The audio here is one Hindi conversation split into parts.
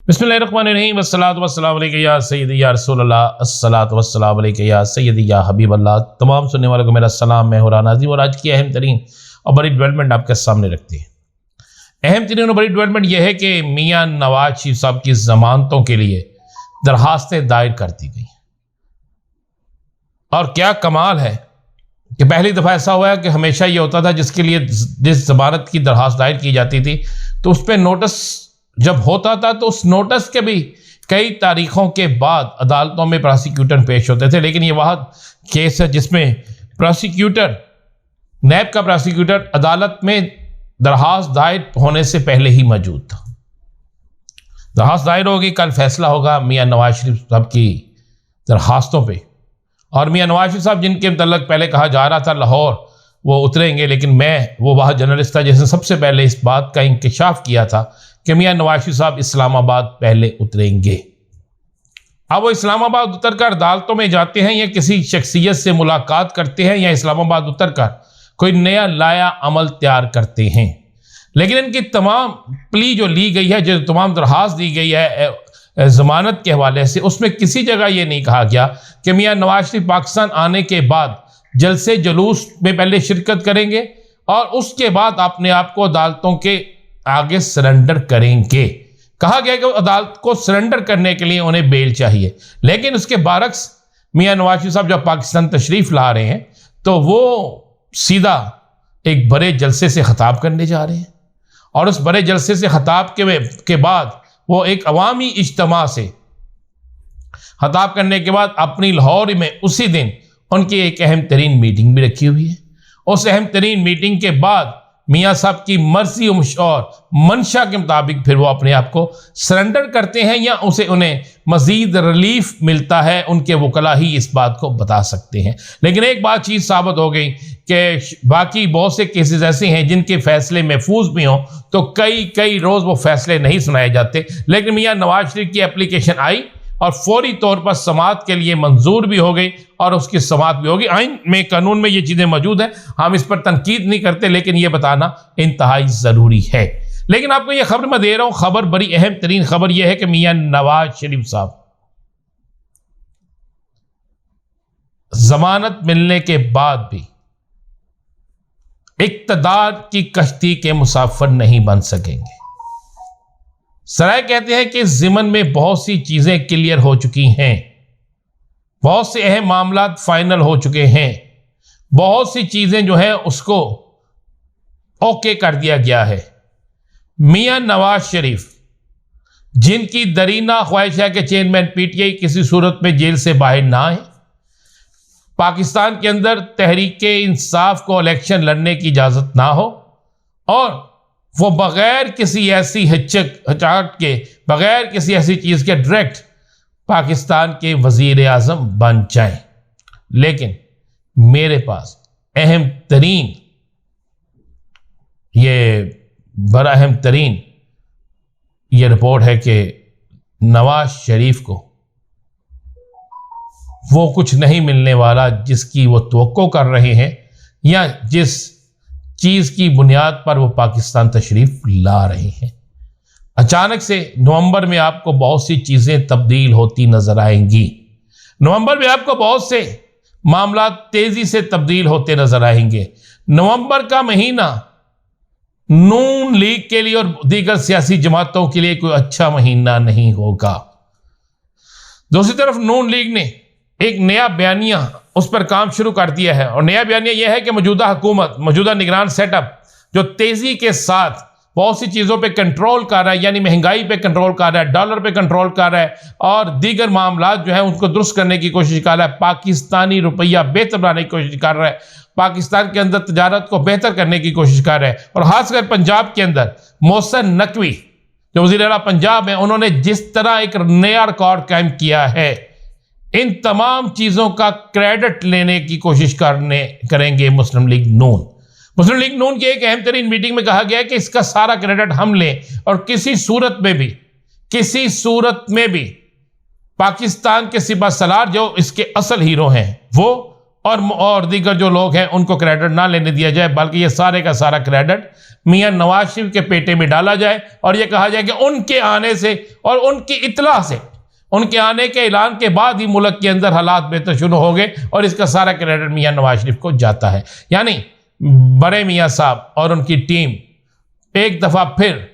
बिस्मिल्लाहिर्रहमानिर्रहीम वस्सलातु वस्सलामु अलैका या सय्यदी या रसूलल्लाह अस्सलातु वस्सलामु अलैका या सय्यदी या हबीबल्लाह। तमाम सुनने वालों को मेरा सलाम। मैं हुरान नाज़िम और आज की अहम तरीन और बड़ी डेवलपमेंट आपके सामने रखते हैं। अहम तरीन और बड़ी डेवलपमेंट यह है कि मियाँ नवाज शरीफ साहब की जमानतों के लिए दरखास्तें दायर कर दी गई। और क्या कमाल है कि पहली दफ़ा ऐसा हुआ है कि हमेशा ये होता था जिसके लिए जिस जमानत की दरखास्त दायर की जाती थी तो उस पर नोटिस जब होता था तो उस नोटिस के भी कई तारीखों के बाद अदालतों में प्रोसिक्यूटर पेश होते थे। लेकिन ये वह केस है जिसमें प्रोसिक्यूटर नैब का प्रोसिक्यूटर अदालत में दरखास्त दायर होने से पहले ही मौजूद था। दरखास्त दायर होगी, कल फैसला होगा मियाँ नवाज शरीफ साहब की दरखास्तों पे। और मियाँ नवाज शरीफ साहब जिनके मतलब पहले कहा जा रहा था लाहौर वो उतरेंगे, लेकिन मैं वो वह जर्नलिस्ट था जिसने सबसे पहले इस बात का इंकशाफ किया था कि मियाँ नवाज शरीफ साहब इस्लामाबाद पहले उतरेंगे। अब वो इस्लामाबाद उतरकर अदालतों में जाते हैं या किसी शख्सियत से मुलाकात करते हैं या इस्लामाबाद उतरकर कोई नया लाया अमल तैयार करते हैं। लेकिन इनकी तमाम प्ली जो ली गई है, जो तमाम दरखास्त दी गई है जमानत के हवाले से, उसमें किसी जगह ये नहीं कहा गया कि मियाँ नवाज शरीफ पाकिस्तान आने के बाद जलसे जुलूस में पहले शिरकत करेंगे और उसके बाद अपने आप को अदालतों के आगे सरेंडर करेंगे। कहा गया कि अदालत को सरेंडर करने के लिए उन्हें बेल चाहिए। लेकिन उसके बरक्स मियाँ नवाज शरीफ साहब जब पाकिस्तान तशरीफ ला रहे हैं तो वो सीधा एक बड़े जलसे से खिताब करने जा रहे हैं और उस बड़े जलसे से खिताब के बाद वो एक अवामी इज्तिमा से खिताब करने के बाद अपनी लाहौर में उसी दिन उनकी एक अहम तरीन मीटिंग भी रखी हुई है। उस अहम तरीन मीटिंग के बाद मियाँ साहब की मर्जी और मंशा के मुताबिक फिर वो अपने आप को सरेंडर करते हैं या उन्हें मजीद रिलीफ मिलता है। उनके वकला ही इस बात को बता सकते हैं। लेकिन एक बात चीज़ साबित हो गई कि बाकी बहुत से केसेस ऐसे हैं जिनके फैसले महफूज भी हों तो कई रोज़ वो फैसले नहीं सुनाए जाते। लेकिन मियाँ नवाज शरीफ की एप्लीकेशन आई और फौरी तौर पर समाअत के लिए मंजूर भी हो गई और उसकी समाअत भी होगी। आइन में, कानून में ये चीज़ें मौजूद हैं, हम इस पर तनकीद नहीं करते, लेकिन ये बताना इंतहाई ज़रूरी है। लेकिन आपको ये खबर मैं दे रहा हूँ, खबर बड़ी अहम तरीन खबर यह है कि मियाँ नवाज शरीफ साहब जमानत मिलने के बाद भी इक़्तिदार की कश्ती के मुसाफिर नहीं बन सकेंगे। सराय कहते हैं कि ज़िमन में बहुत सी चीज़ें क्लियर हो चुकी हैं, बहुत से अहम मामला फाइनल हो चुके हैं, बहुत सी चीज़ें जो हैं उसको ओके कर दिया गया है। मियाँ नवाज शरीफ जिनकी दरीना ख्वाहिश है कि चेयरमैन पीटीआई किसी सूरत में जेल से बाहर ना आए, पाकिस्तान के अंदर तहरीके इंसाफ को इलेक्शन लड़ने की इजाज़त ना हो और वो बग़ैर किसी ऐसी हिचक के, बग़ैर किसी ऐसी चीज़ के डायरेक्ट पाकिस्तान के वज़ीर आज़म बन जाएं। लेकिन मेरे पास अहम तरीन, ये बड़ा अहम तरीन ये रिपोर्ट है कि नवाज शरीफ को वो कुछ नहीं मिलने वाला जिसकी वो तवक्को कर रहे हैं या जिस चीज़ की बुनियाद पर वो पाकिस्तान तशरीफ ला रहे हैं। अचानक से नवंबर में आपको बहुत सी चीज़ें तब्दील होती नजर आएंगी। नवंबर में आपको बहुत से मामला तेज़ी से तब्दील होते नजर आएंगे। नवंबर का महीना नून लीग के लिए और दीगर सियासी जमातों के लिए कोई अच्छा महीना नहीं होगा। दूसरी तरफ नून लीग ने एक नया बयानिया उस पर काम शुरू कर दिया है और नया बयानिया यह है कि मौजूदा हुकूमत, मौजूदा निगरान सेटअप जो तेज़ी के साथ बहुत सी चीज़ों पे कंट्रोल कर रहा है, यानी महंगाई पे कंट्रोल कर रहा है, डॉलर पे कंट्रोल कर रहा है और दीगर मामला जो है उनको दुरुस्त करने की कोशिश कर रहा है, पाकिस्तानी रुपया बेहतर बनाने की कोशिश कर रहा है, पाकिस्तान के अंदर तजारत को बेहतर करने की कोशिश कर रहा है। और खासकर पंजाब के अंदर मोहसिन नकवी जो वज़ीर आला पंजाब है, उन्होंने जिस तरह एक नया रिकॉर्ड कायम किया है, इन तमाम चीज़ों का क्रेडिट लेने की कोशिश करेंगे मुस्लिम लीग नून। मुस्लिम लीग नून की एक अहम तरीन मीटिंग में कहा गया कि इसका सारा क्रेडिट हम लें और किसी सूरत में भी पाकिस्तान के सिपह सलार जो इसके असल हीरो हैं वो और दीगर जो लोग हैं उनको क्रेडिट ना लेने दिया जाए, बल्कि ये सारे का सारा क्रेडिट मियां नवाज शरीफ के पेटे में डाला जाए और ये कहा जाए कि उनके आने से और उनकी इत्तला से, उनके आने के ऐलान के बाद ही मुल्क के अंदर हालात बेहतर शुरू हो गए और इसका सारा क्रेडिट मियां नवाज शरीफ को जाता है। यानी बड़े मियां साहब और उनकी टीम एक दफा फिर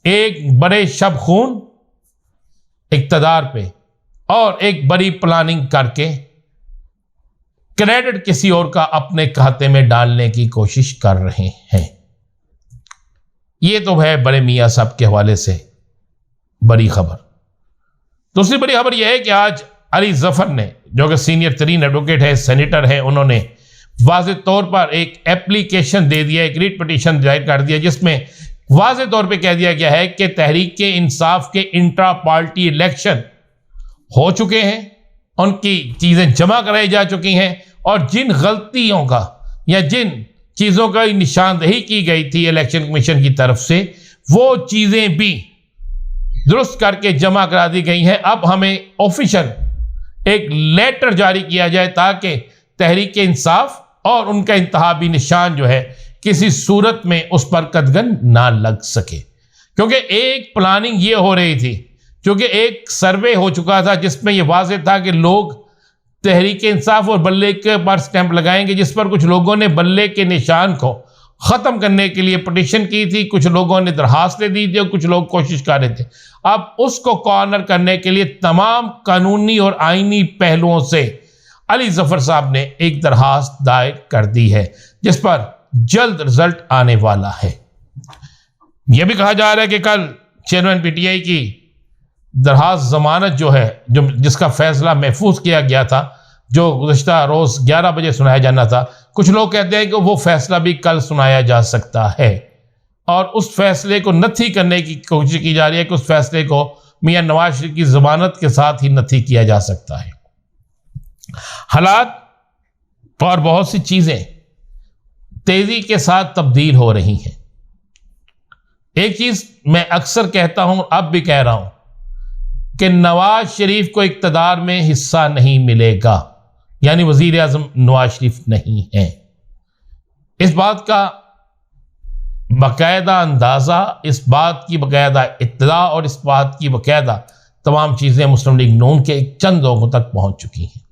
एक बड़े शब खून इक़्तिदार पे और एक बड़ी प्लानिंग करके क्रेडिट किसी और का अपने खाते में डालने की कोशिश कर रहे हैं। यह तो है बड़े मियां साहब के हवाले से बड़ी खबर। दूसरी बड़ी खबर यह है कि आज अली जफर ने, जो कि सीनियर तरीन एडवोकेट है, सेनेटर है, उन्होंने वाज़ेह तौर पर एक एप्लीकेशन दे दिया, एक रीट पिटीशन दायर कर दिया, जिसमें वाज़ेह तौर पे कह दिया गया है कि तहरीक इंसाफ के इंट्रा पार्टी इलेक्शन हो चुके हैं, उनकी चीज़ें जमा कराई जा चुकी हैं और जिन गलतियों का या जिन चीज़ों का निशानदेही की गई थी इलेक्शन कमीशन की तरफ से, वो चीज़ें भी दुरुस्त करके जमा करा दी गई हैं। अब हमें ऑफिशियल एक लेटर जारी किया जाए ताकि तहरीक इंसाफ और उनका इंतहाबी निशान जो है किसी सूरत में उस पर कदगन ना लग सके, क्योंकि एक प्लानिंग ये हो रही थी, क्योंकि एक सर्वे हो चुका था जिसमें यह वाज़ेह था कि लोग तहरीक इंसाफ और बल्ले के पर स्टैंप लगाएंगे, जिस पर कुछ लोगों ने बल्ले के निशान को ख़त्म करने के लिए पटिशन की थी, कुछ लोगों ने दरखास्तें दी थी और कुछ लोग कोशिश कर रहे थे। अब उसको कॉर्नर करने के लिए तमाम कानूनी और आईनी पहलुओं से अली जफर साहब ने एक दरखास्त दायर कर दी है, जिस पर जल्द रिजल्ट आने वाला है। यह भी कहा जा रहा है कि कल चेयरमैन पीटीआई की दरखास्त जमानत जो है, जिसका फैसला महफूज किया गया था, जो गुज़श्ता रोज़ 11 बजे सुनाया जाना था, कुछ लोग कहते हैं कि वो फैसला भी कल सुनाया जा सकता है और उस फैसले को नथी करने की कोशिश की जा रही है कि उस फैसले को मियां नवाज शरीफ की जमानत के साथ ही नथी किया जा सकता है। हालात और बहुत सी चीज़ें तेज़ी के साथ तब्दील हो रही हैं। एक चीज़ मैं अक्सर कहता हूं, अब भी कह रहा हूं, कि नवाज शरीफ को इक़्तिदार में हिस्सा नहीं मिलेगा, यानी वज़ीर आज़म नवाज शरीफ नहीं है। इस बात का बाकायदा अंदाज़ा, इस बात की बाकायदा इत्तला और इस बात की बाकायदा तमाम चीज़ें मुस्लिम लीग नून के चंद लोगों तक पहुंच चुकी हैं।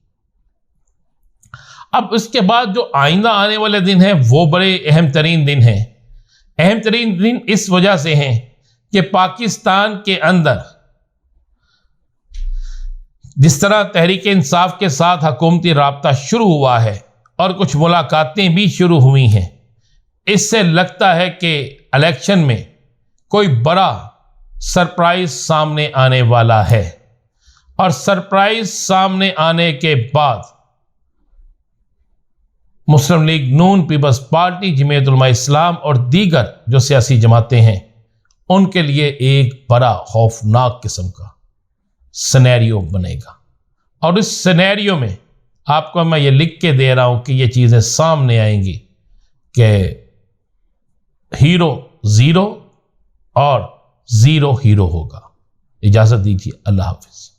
अब इसके बाद जो आइंदा आने वाले दिन हैं वो बड़े अहम तरीन दिन हैं। अहम तरीन दिन इस वजह से हैं कि पाकिस्तान के अंदर जिस तरह तहरीक इंसाफ के साथ हुकूमती राब्ता शुरू हुआ है और कुछ मुलाकातें भी शुरू हुई हैं, इससे लगता है कि इलेक्शन में कोई बड़ा सरप्राइज सामने आने वाला है और सरप्राइज सामने आने के बाद मुस्लिम लीग नून, पीपल्स पार्टी, जमीयत उलमा इस्लाम और दीगर जो सियासी जमातें हैं, उनके लिए एक बड़ा खौफनाक किस्म का सिनेरियो बनेगा। और इस सिनेरियो में आपको मैं ये लिख के दे रहा हूं कि ये चीज़ें सामने आएंगी कि हीरो ज़ीरो और ज़ीरो हीरो होगा। इजाज़त दीजिए, अल्लाह हाफ़िज़।